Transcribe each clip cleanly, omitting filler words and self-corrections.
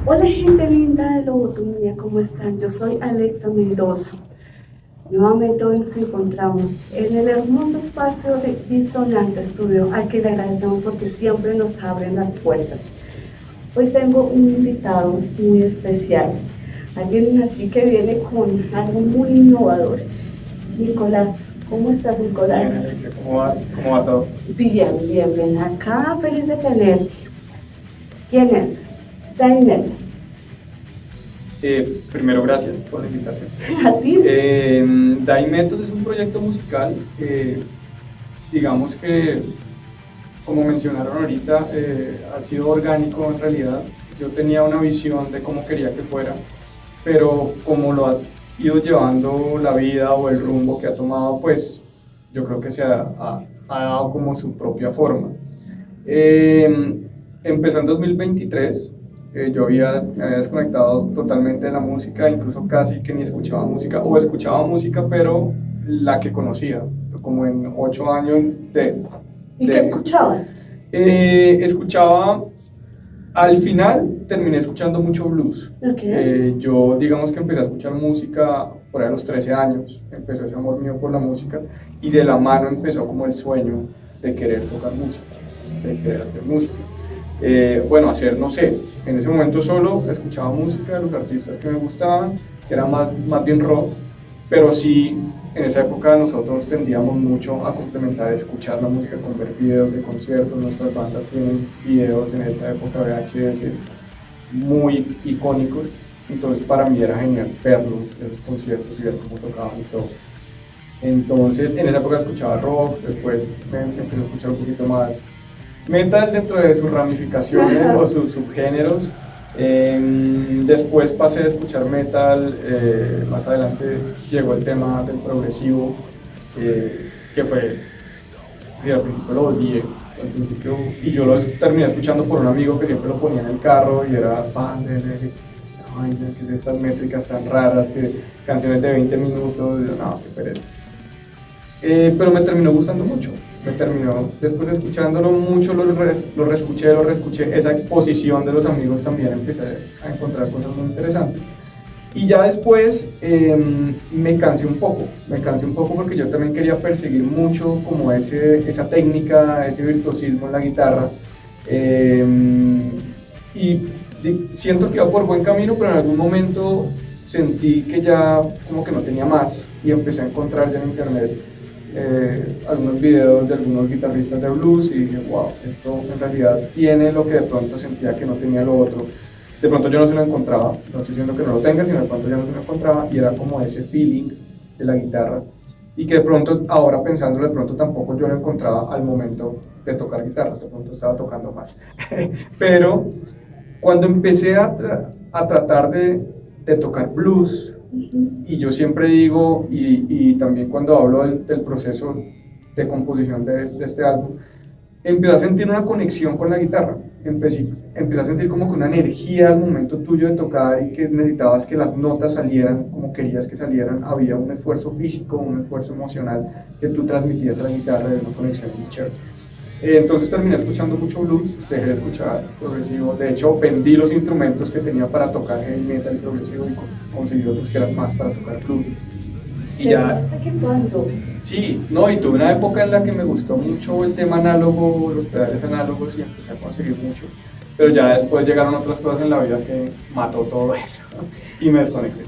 Hola gente linda de Lobotomía, ¿cómo están? Yo soy Alexa Mendoza. Nuevamente hoy nos encontramos en el hermoso espacio de Disonante Estudio, al que le agradecemos porque siempre nos abren las puertas. Hoy tengo un invitado muy especial, alguien así que viene con algo muy innovador. Nicolás, ¿cómo estás, Nicolás? Bien, Alexia, ¿cómo vas? ¿Cómo va todo? Bien, bien, bien. Acá feliz de tenerte. ¿Quién es? Daimet. Primero, gracias por la invitación. A ti. Die Method es un proyecto musical, digamos que, como mencionaron ahorita, ha sido orgánico en realidad. Yo tenía una visión de cómo quería que fuera, pero como lo ha ido llevando la vida o el rumbo que ha tomado, pues yo creo que ha dado como su propia forma. Empezó en 2023. Yo me había desconectado totalmente de la música, incluso casi que ni escuchaba música, o escuchaba música, pero la que conocía, como en 8 años de... ¿Y qué escuchabas? Escuchaba, al final terminé escuchando mucho blues. Okay. Yo digamos que empecé a escuchar música por ahí a los 13 años, empezó ese amor mío por la música y de la mano empezó como el sueño de querer tocar música, de querer hacer música. Bueno, hacer, no sé, en ese momento solo escuchaba música de los artistas que me gustaban, que era más bien rock, pero sí, en esa época nosotros tendíamos mucho a complementar, escuchar la música con ver videos de conciertos. Nuestras bandas tienen videos en esa época VHS muy icónicos, entonces para mí era genial verlos, esos conciertos y ver cómo tocaban y todo. Entonces en esa época escuchaba rock, después me empecé a escuchar un poquito más metal dentro de sus ramificaciones o sus subgéneros. Después pasé a escuchar metal, más adelante llegó el tema del progresivo, que fue, sí, al principio lo odié, al principio, y yo lo terminé escuchando por un amigo que siempre lo ponía en el carro y era, esta vaina, que es estas métricas tan raras, que canciones de 20 minutos, y yo, no, qué pereza. Pero me terminó gustando mucho. Me terminó, después de escuchándolo mucho, lo reescuché. Esa exposición de los amigos también empecé a encontrar cosas muy interesantes. Y ya después me cansé un poco. Me cansé un poco porque yo también quería perseguir mucho como esa técnica, ese virtuosismo en la guitarra. Eh, y siento que iba por buen camino, pero en algún momento sentí que ya como que no tenía más y empecé a encontrar ya en internet algunos videos de algunos guitarristas de blues y dije, wow, esto en realidad tiene lo que de pronto sentía que no tenía lo otro. De pronto yo no se lo encontraba, no estoy diciendo que no lo tenga, sino de pronto yo no se lo encontraba y era como ese feeling de la guitarra y que de pronto, ahora pensándolo, de pronto tampoco yo lo encontraba al momento de tocar guitarra, de pronto estaba tocando más. Pero cuando empecé a tratar de tocar blues, y yo siempre digo, y también cuando hablo del proceso de composición de este álbum, empecé a sentir una conexión con la guitarra. Empecé a sentir como que una energía al momento tuyo de tocar y que necesitabas que las notas salieran como querías que salieran. Había un esfuerzo físico, un esfuerzo emocional que tú transmitías a la guitarra de una conexión muy chévere. Entonces terminé escuchando mucho blues, dejé de escuchar progresivo. De hecho, vendí los instrumentos que tenía para tocar heavy metal y progresivo y conseguí otros que eran más para tocar blues. Y ya. ¿Hasta qué cuándo? Sí, no, y tuve una época en la que me gustó mucho el tema análogo, los pedales análogos y empecé a conseguir muchos. Pero ya después llegaron otras cosas en la vida que mató todo eso y me desconecté.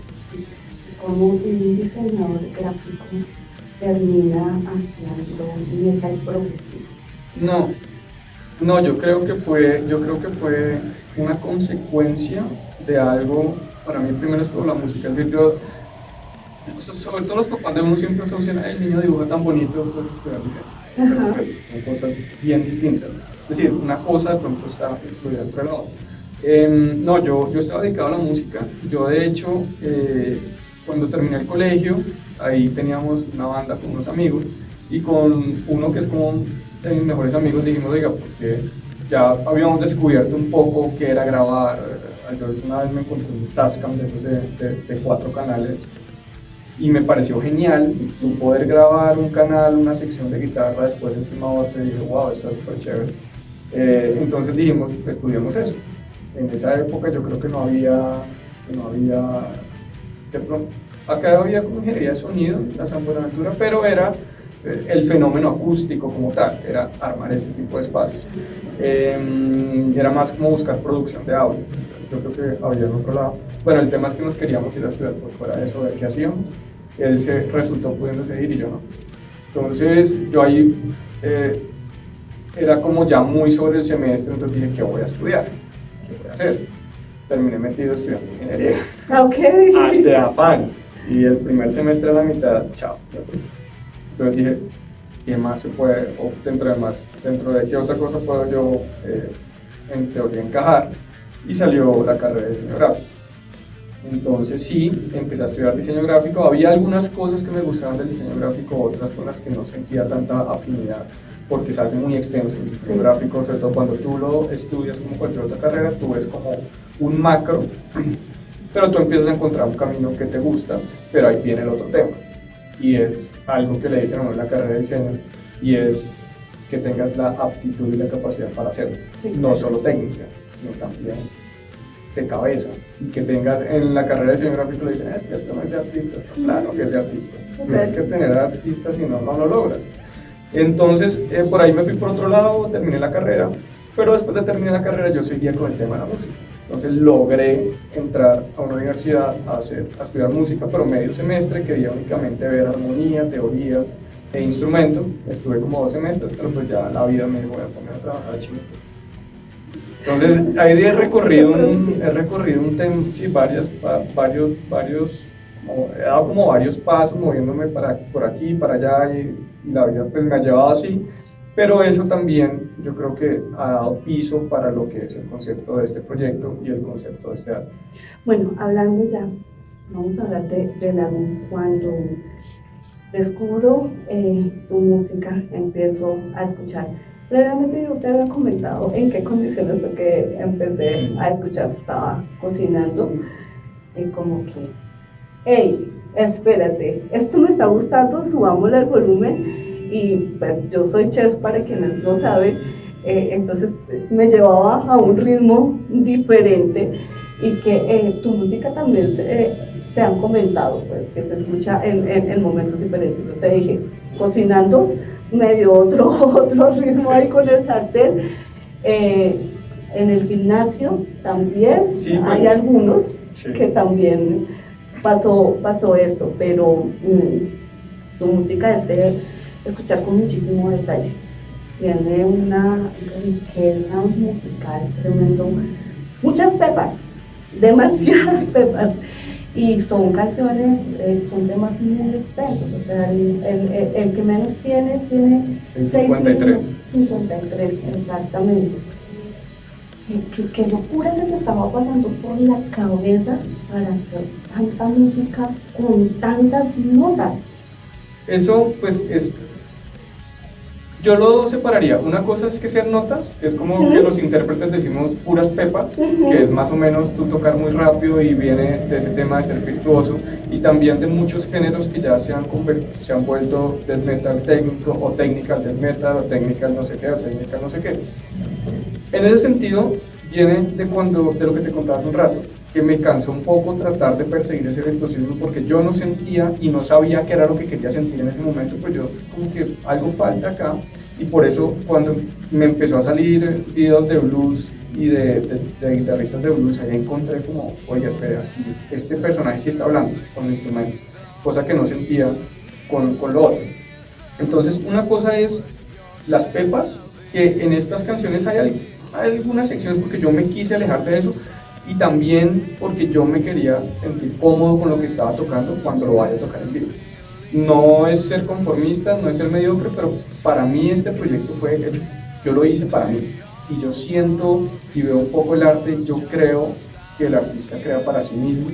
Como un diseñador gráfico termina haciendo metal progresivo. No, no, yo creo que fue una consecuencia de algo. Para mí primero es todo la música, es decir, yo, sobre todo los papás de uno siempre asocian, el niño dibuja tan bonito, pues estudiar diseño, pero pues son cosas bien distintas. Es decir, una cosa de pronto está incluida dentro de la otra. No, yo estaba dedicado a la música. Yo de hecho, cuando terminé el colegio, ahí teníamos una banda con unos amigos y con uno que es como de mis mejores amigos dijimos, oiga, porque ya habíamos descubierto un poco qué era grabar. Yo una vez me encontré un Tascam de esos de 4 canales y me pareció genial poder grabar un canal, una sección de guitarra, después encima otra y dije, wow, esto es súper chévere. Entonces dijimos, estudiamos eso. en esa época yo creo que no había, de pronto, acá había como ingeniería de sonido, la San Buenaventura, pero era el fenómeno acústico como tal, era armar este tipo de espacios. Era más como buscar producción de audio, yo creo que había en otro lado. Bueno, el tema es que nos queríamos ir a estudiar por fuera de eso, ver qué hacíamos. Él se resultó pudiendo seguir y yo no. Entonces yo ahí era como ya muy sobre el semestre, entonces dije, ¿qué voy a estudiar? ¿Qué voy a hacer? Terminé metido estudiando ingeniería. Ok. De afán. Y el primer semestre a la mitad, chao, ya fui. Entonces dije, ¿qué más se puede? O dentro de qué otra cosa puedo yo en teoría encajar. Y salió la carrera de diseño gráfico. Entonces sí, empecé a estudiar diseño gráfico. Había algunas cosas que me gustaban del diseño gráfico, otras con las que no sentía tanta afinidad, porque es algo muy extenso el diseño gráfico, sobre todo cuando tú lo estudias como cualquier otra carrera, tú ves como un macro, pero tú empiezas a encontrar un camino que te gusta, pero ahí viene el otro tema, y es algo que le dicen a uno en la carrera de diseño, y es que tengas la aptitud y la capacidad para hacerlo, no solo técnica, sino también de cabeza, y que tengas en la carrera de diseño gráfico le dicen, es que esto no es de artista, claro que es de artista, tienes que tener artistas, si no, no lo logras. Entonces, por ahí me fui por otro lado, terminé la carrera, pero después de terminar la carrera yo seguía con el tema de la música. Entonces logré entrar a una universidad a estudiar música, pero medio semestre, quería únicamente ver armonía, teoría e instrumento. Estuve como 2 semestres, pero pues ya la vida me dijo, voy a poner a trabajar chico. Entonces ahí he recorrido un tema, sí, he dado como varios pasos moviéndome por aquí, para allá, y la vida pues me ha llevado así, pero eso también yo creo que ha dado piso para lo que es el concepto de este proyecto y el concepto de este arte. Bueno, hablando ya, vamos a hablar del álbum. Cuando descubro tu música, empiezo a escuchar. Previamente yo te había comentado en qué condiciones fue que empecé a escuchar. Estaba cocinando y como que, hey, espérate, esto me está gustando, subámosle el volumen. Y pues yo soy chef, para quienes no saben, entonces me llevaba a un ritmo diferente, y que tu música también te han comentado, pues que se escucha en momentos diferentes. Yo te dije, cocinando me dio otro ritmo ahí con el sartén. En el gimnasio también hay algunos que también pasó eso, pero tu música es de escuchar con muchísimo detalle, tiene una riqueza musical tremendo, muchas pepas, demasiadas pepas, y son canciones, son temas muy extensos. O sea, el que menos tiene 53. 53, exactamente. ¿Qué locura se me estaba pasando por la cabeza para hacer tanta música con tantas notas? Eso pues es, yo lo separaría. Una cosa es que sean notas, que es como que los intérpretes decimos puras pepas, que es más o menos tú tocar muy rápido y viene de ese tema de ser virtuoso, y también de muchos géneros que ya se han vuelto death metal técnico, o technical death metal, o technical no sé qué, o technical no sé qué. En ese sentido, viene de lo que te contaba hace un rato, que me cansó un poco tratar de perseguir ese virtuosismo, porque yo no sentía y no sabía qué era lo que quería sentir en ese momento. Pues yo como que algo falta acá, y por eso cuando me empezó a salir videos de blues y de guitarristas de blues, ahí encontré como, oye, espera, aquí este personaje sí está hablando con el instrumento, cosa que no sentía con lo otro. Entonces una cosa es las pepas, que en estas canciones hay algunas secciones porque yo me quise alejar de eso, y también porque yo me quería sentir cómodo con lo que estaba tocando cuando lo vaya a tocar en vivo. No es ser conformista, no es ser mediocre, pero para mí este proyecto fue hecho, yo lo hice para mí, y yo siento y veo un poco el arte. Yo creo que el artista crea para sí mismo,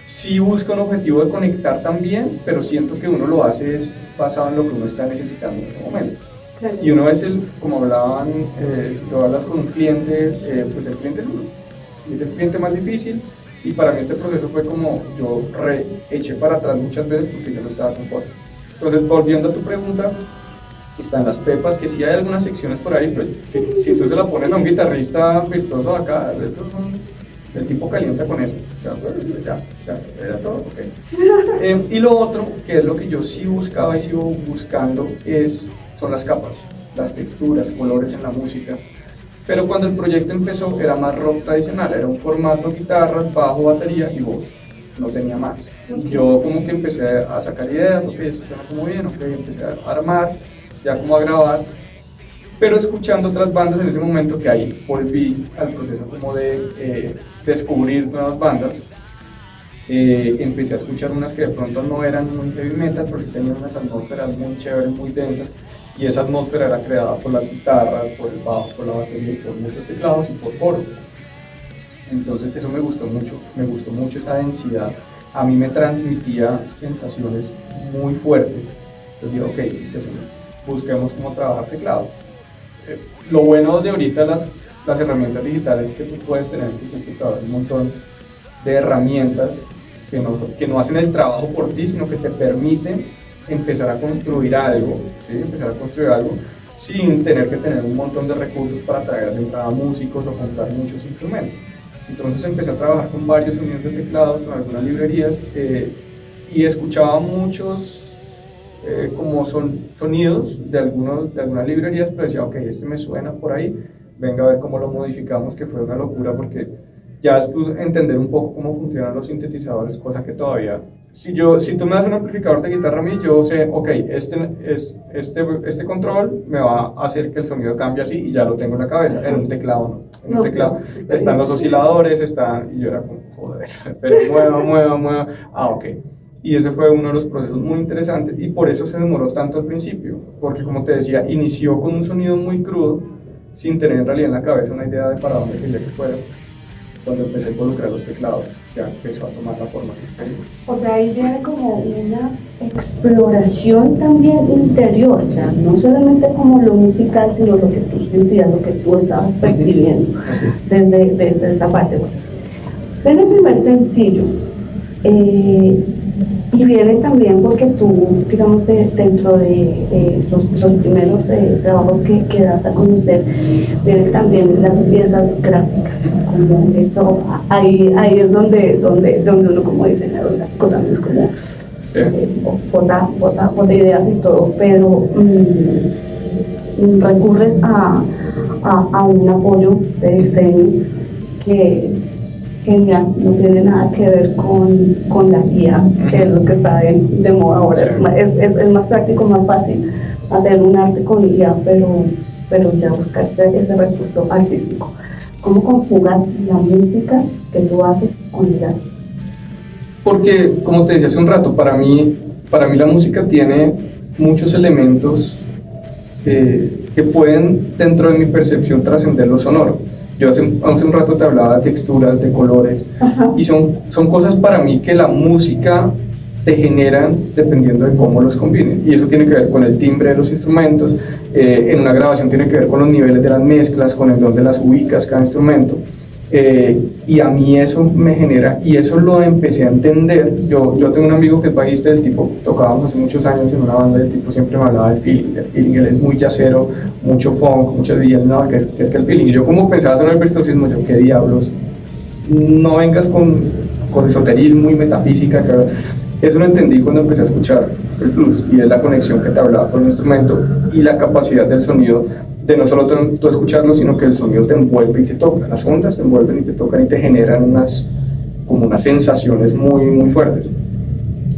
sí busca un objetivo de conectar también, pero siento que uno lo hace es basado en lo que uno está necesitando en ese momento. Claro. Y uno es como hablaban, si tú hablas con un cliente, pues el cliente es uno, y es el cliente más difícil, y para mí este proceso fue como, yo eché para atrás muchas veces porque yo no estaba conforme. Entonces, volviendo a tu pregunta, están las pepas, que sí hay algunas secciones por ahí, pero si tú se la pones a un guitarrista virtuoso acá, eso el tipo calienta con eso, o sea, ya, era todo, ok. Y lo otro, que es lo que yo sí buscaba y sigo buscando, son las capas, las texturas, colores en la música. Pero cuando el proyecto empezó era más rock tradicional, era un formato guitarras, bajo, batería y voz, no tenía más. Yo como que empecé a sacar ideas, ok, esto suena como bien, ok, empecé a armar, ya como a grabar, pero escuchando otras bandas en ese momento, que ahí volví al proceso como de descubrir nuevas bandas. Empecé a escuchar unas que de pronto no eran muy heavy metal, pero sí tenían unas atmósferas muy chéveres, muy densas, y esa atmósfera era creada por las guitarras, por el bajo, por la batería, por muchos teclados y por coro. Entonces eso me gustó mucho esa densidad. A mí me transmitía sensaciones muy fuertes. Entonces digo, ok, entonces busquemos cómo trabajar teclado. Lo bueno de ahorita las herramientas digitales es que tú puedes tener en tu computador un montón de herramientas que no hacen el trabajo por ti, sino que te permiten empezar a construir algo, ¿sí? Empezar a construir algo sin tener que tener un montón de recursos para traer de entrada músicos o comprar muchos instrumentos. Entonces empecé a trabajar con varios sonidos de teclados, con algunas librerías, y escuchaba muchos como sonidos de algunas librerías, pero decía, ok, este me suena por ahí, venga a ver cómo lo modificamos, que fue una locura porque ya es entender un poco cómo funcionan los sintetizadores, cosa que todavía, si tú me das un amplificador de guitarra a mí, yo sé, ok, este control me va a hacer que el sonido cambie así y ya lo tengo en la cabeza. En un teclado no, en un teclado están los osciladores, y yo era como, joder, espera, mueva, ok. Y ese fue uno de los procesos muy interesantes y por eso se demoró tanto al principio, porque como te decía, inició con un sonido muy crudo, sin tener en realidad en la cabeza una idea de para dónde quería que fuera. Cuando empecé a involucrar los teclados, ya empezó a tomar la forma que quería. O sea, ahí viene como una exploración también interior, ya no solamente como lo musical, sino lo que tú sentías, lo que tú estabas percibiendo desde esa parte. Ven el primer sencillo, y viene también porque tú, digamos, dentro de los primeros trabajos que das a conocer, vienen también las piezas gráficas, como esto, ahí es donde uno como diseñador gráfico también es como bota ideas y todo, pero recurres a un apoyo de diseño que genial, no tiene nada que ver con la guía, que es lo que está de moda ahora. Sí. Es más práctico, más fácil hacer un arte con guía, pero ya buscar ese recurso artístico. ¿Cómo conjugas la música que tú haces con el arte? Porque, como te decía hace un rato, para mí la música tiene muchos elementos que pueden, dentro de mi percepción, trascender lo sonoro. Yo hace un rato te hablaba de texturas, de colores, ajá, y son cosas para mí que la música te generan dependiendo de cómo los combines. Y eso tiene que ver con el timbre de los instrumentos, en una grabación tiene que ver con los niveles de las mezclas, con el dónde las ubicas cada instrumento. Y a mí eso me genera, y eso lo empecé a entender. Yo tengo un amigo que es bajista, del tipo, tocábamos hace muchos años en una banda, del tipo siempre me hablaba del feeling, él es muy jazzero, mucho funk, mucho, y él no, que es que el feeling, y yo como pensaba sobre el virtuosismo, yo, qué diablos, no vengas con esoterismo y metafísica, que eso lo entendí cuando empecé a escuchar el blues, y es la conexión que te hablaba con el instrumento, y la capacidad del sonido, de no solo tú escucharlo, sino que el sonido te envuelve y te toca, las ondas te envuelven y te tocan y te generan unas sensaciones muy, muy fuertes.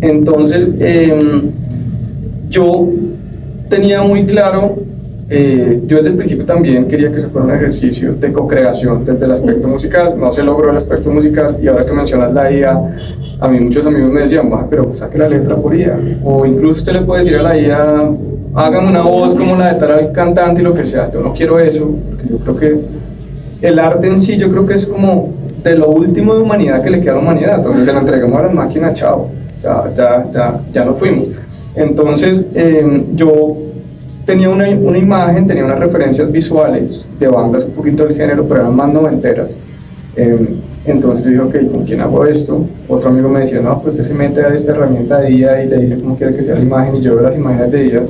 Entonces, yo tenía muy claro, yo desde el principio también quería que eso fuera un ejercicio de co-creación desde el aspecto musical. No se logró el aspecto musical, y ahora que mencionas la IA, a mí muchos amigos me decían, pero saque la letra por IA, o incluso usted le puede decir a la IA, hágame una voz como la de tal cantante y lo que sea. Yo no quiero eso, porque yo creo que el arte en sí, yo creo que es como de lo último de humanidad que le queda a la humanidad. Entonces se lo entregamos a las máquinas, chao, ya nos fuimos. Entonces yo tenía una imagen, tenía unas referencias visuales de bandas un poquito del género, pero eran más noventeras. Entonces yo dije, ok, ¿con quién hago esto? Otro amigo me decía, no, pues usted se mete a esta herramienta de IA y le dice cómo quiere que sea la imagen, y yo veo las imágenes de IA,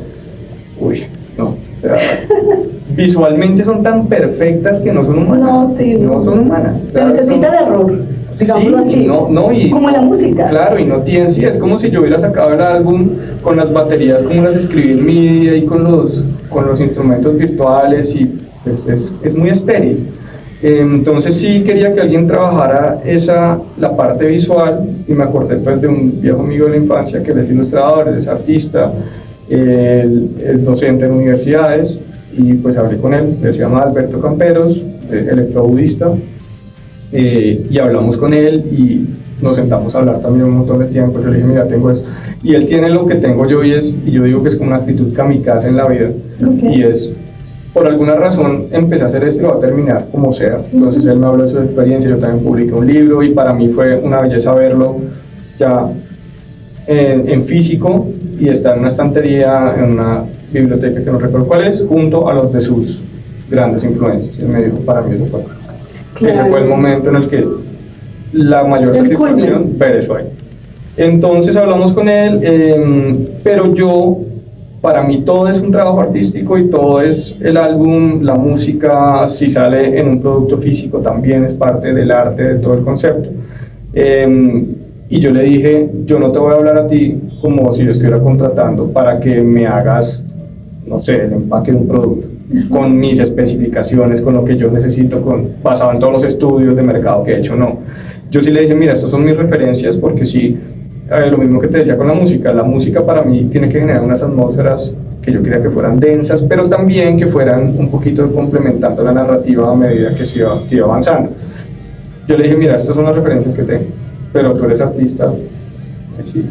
uy, no, O sea, visualmente son tan perfectas que no son humanas. No, sí. No son humanas. O Se sea, necesita el error, digámoslo sí, así. y, como la música. Claro, y no tiene, sí, es como si yo hubiera sacado el álbum con las baterías como las escribí en MIDI y con los instrumentos virtuales y es muy estéril. Entonces sí quería que alguien trabajara la parte visual y me acordé pues de un viejo amigo de la infancia que él es ilustrador, él es artista, él es docente en universidades y pues hablé con él se llama Alberto Camperos, electrobudista, y hablamos con él y nos sentamos a hablar también un montón de tiempo. Yo le dije, mira, tengo esto, y él tiene lo que tengo yo y yo digo que es como una actitud kamikaze en la vida, y es, por alguna razón empecé a hacer esto y lo va a terminar como sea. Entonces él me habló de su experiencia, yo también publiqué un libro y para mí fue una belleza verlo ya en físico y está en una estantería, en una biblioteca que no recuerdo cuál es, junto a los de sus grandes influencias. Y él me dijo, para mí eso fue. Claro. Ese fue el momento en el que la mayor satisfacción, ver eso ahí. Entonces hablamos con él, pero para mí todo es un trabajo artístico y todo es el álbum, la música, si sale en un producto físico también es parte del arte, de todo el concepto. Y yo le dije, yo no te voy a hablar a ti como si yo estuviera contratando para que me hagas, no sé, el empaque de un producto, con mis especificaciones, con lo que yo necesito, basado en todos los estudios de mercado que he hecho, no. Yo sí le dije, mira, estas son mis referencias porque sí, lo mismo que te decía con la música para mí tiene que generar unas atmósferas que yo quería que fueran densas, pero también que fueran un poquito complementando la narrativa a medida que iba avanzando. Yo le dije, mira, estas son las referencias que tengo, pero tú eres artista, sí,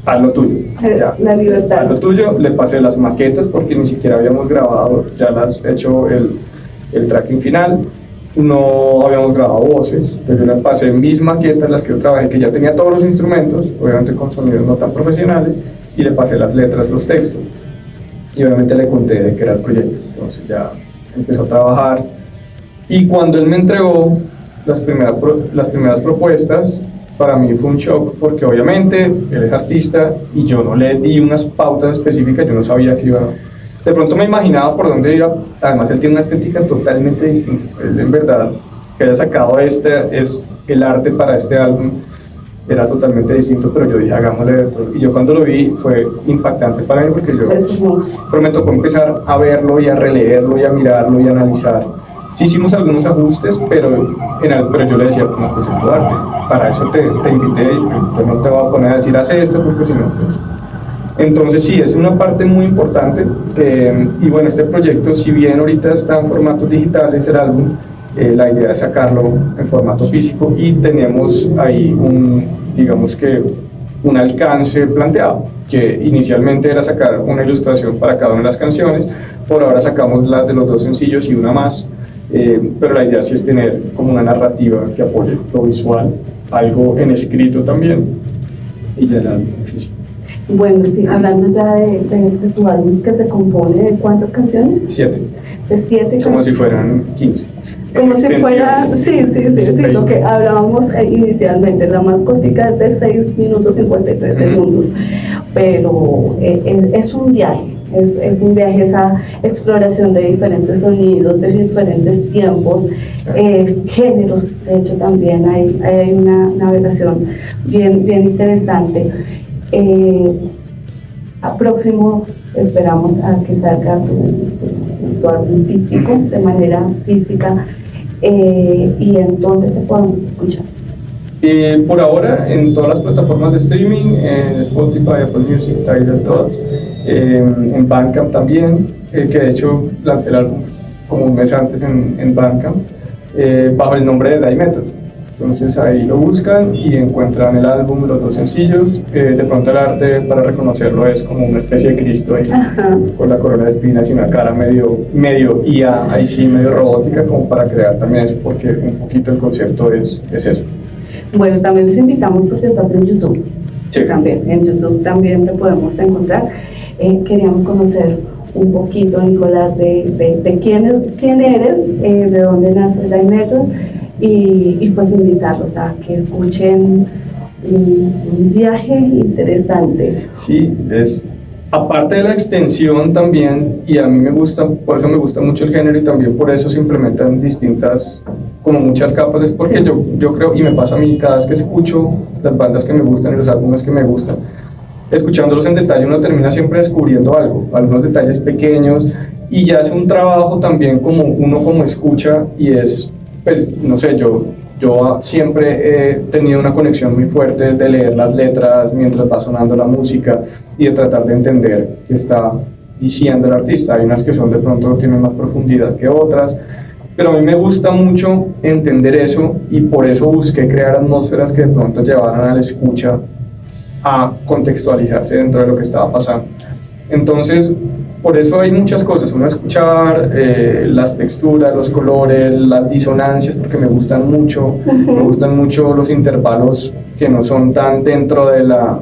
haz lo tuyo. Ya, la libertad. Haz lo tuyo, le pasé las maquetas porque ni siquiera habíamos grabado, ya las he hecho el tracking final. No habíamos grabado voces, pero yo le pasé mis maquetas, las que yo trabajé, que ya tenía todos los instrumentos, obviamente con sonidos no tan profesionales, y le pasé las letras, los textos, y obviamente le conté de qué era el proyecto. Entonces ya empezó a trabajar, y cuando él me entregó las primeras propuestas, para mí fue un shock, porque obviamente él es artista, y yo no le di unas pautas específicas, yo no sabía que iba a... De pronto me imaginaba por dónde iba, además él tiene una estética totalmente distinta. Él en verdad, que haya sacado el arte para este álbum, era totalmente distinto, pero yo dije, hagámosle. Y yo cuando lo vi fue impactante para mí, porque pero me tocó empezar a verlo y a releerlo y a mirarlo y a analizar. Sí hicimos algunos ajustes, pero yo le decía, no, pues esto es arte, para eso te invité, y no te voy a poner a decir, haz esto, porque si no, pues... Entonces sí, es una parte muy importante, y bueno, este proyecto, si bien ahorita está en formato digital, es el álbum, la idea es sacarlo en formato físico y tenemos ahí digamos que un alcance planteado, que inicialmente era sacar una ilustración para cada una de las canciones, por ahora sacamos las de los 2 sencillos y una más, pero la idea sí es tener como una narrativa que apoye lo visual, algo en escrito también, y ya el álbum físico. Bueno, sí, hablando ya de tu álbum, que se compone de ¿cuántas canciones? 7. De 7 canciones. Como si fueran 15. Como si fuera, sí, lo que hablábamos inicialmente, la más cortica es de 6 minutos 53 segundos, pero es un viaje, es un viaje, esa exploración de diferentes sonidos, de diferentes tiempos, géneros. De hecho también hay una navegación bien interesante. A próximo esperamos a que salga tu álbum físico, de manera física, y en dónde te podemos escuchar. Por ahora en todas las plataformas de streaming, en Spotify, Apple Music, Tidal, todas, en Bandcamp también, que de hecho lancé el álbum como un mes antes en Bandcamp, bajo el nombre de Die Method. Entonces ahí lo buscan y encuentran el álbum, los 2 sencillos. De pronto el arte, para reconocerlo, es como una especie de Cristo ahí, con la corona de espinas y una cara medio IA, ahí sí, medio robótica, como para crear también eso, porque un poquito el concepto es eso. Bueno, también les invitamos porque estás en YouTube. Sí. También, en YouTube también te podemos encontrar. Queríamos conocer un poquito, Nicolás, de quién eres, de dónde nace Die Method, y pues invitarlos a que escuchen un viaje interesante. Sí, aparte de la extensión también, y a mí me gusta, por eso me gusta mucho el género y también por eso se implementan distintas, como muchas capas, es porque Sí. yo creo, y me pasa a mí cada vez que escucho las bandas que me gustan y los álbumes que me gustan, escuchándolos en detalle uno termina siempre descubriendo algo, algunos detalles pequeños, y ya es un trabajo también como uno como escucha, y es, pues, no sé, yo siempre he tenido una conexión muy fuerte de leer las letras mientras va sonando la música y de tratar de entender qué está diciendo el artista. Hay unas que son de pronto tienen más profundidad que otras, pero a mí me gusta mucho entender eso y por eso busqué crear atmósferas que de pronto llevaran a la escucha a contextualizarse dentro de lo que estaba pasando. Entonces, por eso hay muchas cosas, uno escuchar las texturas, los colores, las disonancias, porque me gustan mucho, me gustan mucho los intervalos que no son tan dentro de la,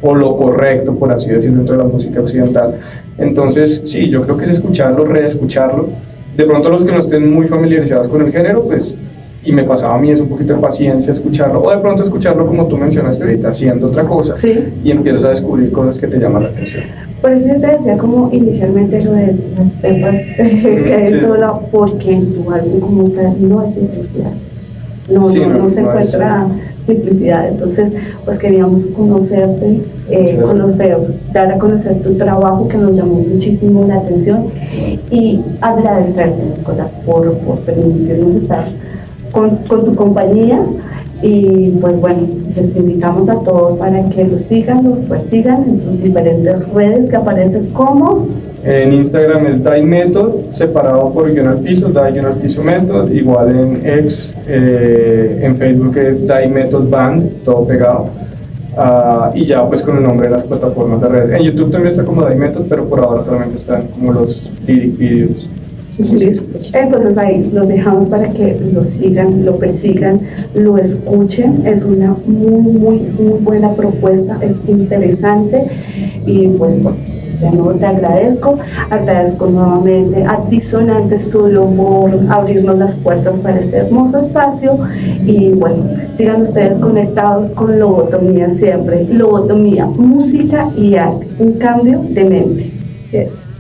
o lo correcto, por así decirlo, dentro de la música occidental. Entonces, sí, yo creo que es escucharlo, reescucharlo. De pronto los que no estén muy familiarizados con el género, pues, y me pasaba a mí es un poquito de paciencia escucharlo, o de pronto escucharlo como tú mencionaste ahorita, haciendo otra cosa, Sí. y empiezas a descubrir cosas que te llaman la atención. Por eso yo te decía como inicialmente lo de las pepas que hay en todo lado, porque en tu álbum como tal no hay simplicidad. Sí, No se no es- encuentra simplicidad. Entonces, pues queríamos conocerte, Sí. dar a conocer tu trabajo que nos llamó muchísimo la atención y agradecerte, Nicolás, por permitirnos estar con tu compañía. Y pues bueno, les invitamos a todos para que los sigan, los persigan en sus diferentes redes que apareces como En Instagram es Die Method, separado por guión al piso, Die-piso Method, igual en X, en Facebook es Die Method Band, todo pegado. Y ya pues con el nombre de las plataformas de redes. En YouTube también está como Die Method, pero por ahora solamente están como los lyric videos. Entonces ahí los dejamos para que lo sigan, lo persigan, lo escuchen. Es una muy buena propuesta, es interesante y pues bueno, de nuevo te agradezco nuevamente a Disonante Studio por abrirnos las puertas para este hermoso espacio y bueno, sigan ustedes conectados con Lobotomía siempre, Lobotomía, música y arte, un cambio de mente. Yes.